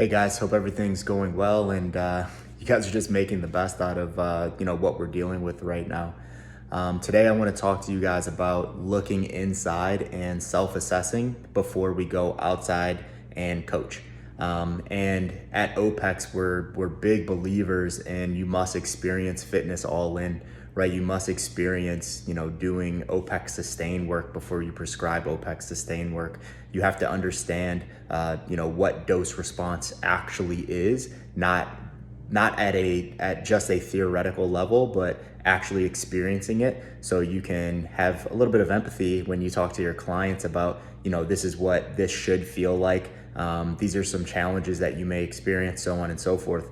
Hey guys, hope everything's going well and you guys are just making the best out of what we're dealing with right now. Today I want to talk to you guys about looking inside and self-assessing before we go outside and coach. And at OPEX, we're big believers in you must experience fitness all in, right? You must experience, doing OPEX sustain work before you prescribe OPEX sustain work. You have to understand, what dose response actually is, not at just a theoretical level, but actually experiencing it, so you can have a little bit of empathy when you talk to your clients about, this is what this should feel like. These are some challenges that you may experience, so on and so forth.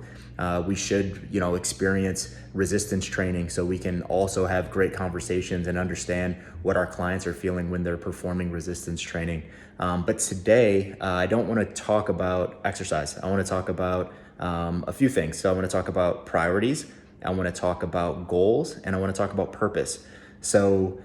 We should, experience resistance training so we can also have great conversations and understand what our clients are feeling when they're performing resistance training. But today, I don't want to talk about exercise. I want to talk about a few things. So I want to talk about priorities, I want to talk about goals, and I want to talk about purpose. So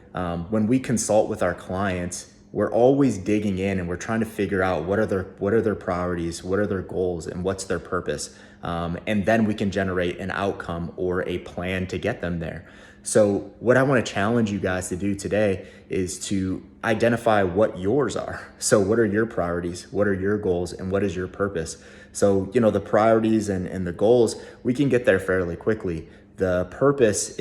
when we consult with our clients, we're always digging in and we're trying to figure out what are their priorities, what are their goals, and what's their purpose. And then we can generate an outcome or a plan to get them there. So what I want to challenge you guys to do today is to identify what yours are. So what are your priorities? What are your goals? And what is your purpose? So, the priorities and the goals, we can get there fairly quickly. The purpose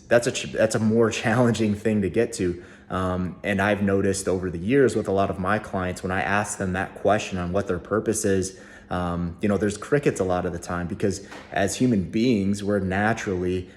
that's a more challenging thing to get to. And I've noticed over the years with a lot of my clients, when I ask them that question on what their purpose is, there's crickets a lot of the time, because as human beings, we're naturally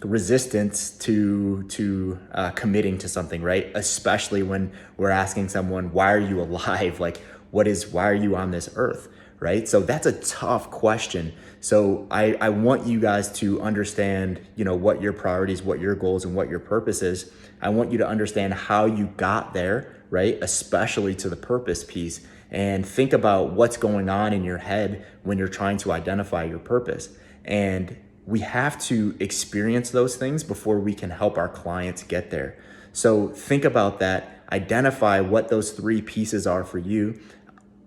resistant to committing to something, right? Especially when we're asking someone, why are you alive? Like, why are you on this earth? Right? So that's a tough question. So I want you guys to understand, what your priorities, what your goals, and what your purpose is. I want you to understand how you got there, right? Especially to the purpose piece, and think about what's going on in your head when you're trying to identify your purpose. And we have to experience those things before we can help our clients get there. So think about that, identify what those three pieces are for you,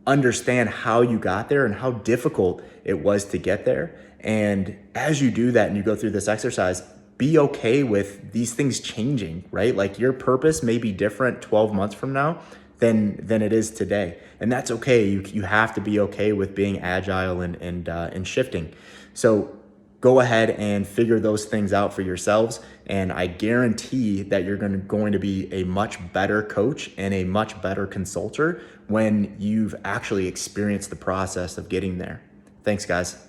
understand how you got there and how difficult it was to get there. And as you do that and you go through this exercise, be okay with these things changing, right? Like, your purpose may be different 12 months from now than it is today. And that's okay. You have to be okay with being agile and shifting. So go ahead and figure those things out for yourselves. And I guarantee that you're going to be a much better coach and a much better consultant when you've actually experienced the process of getting there. Thanks, guys.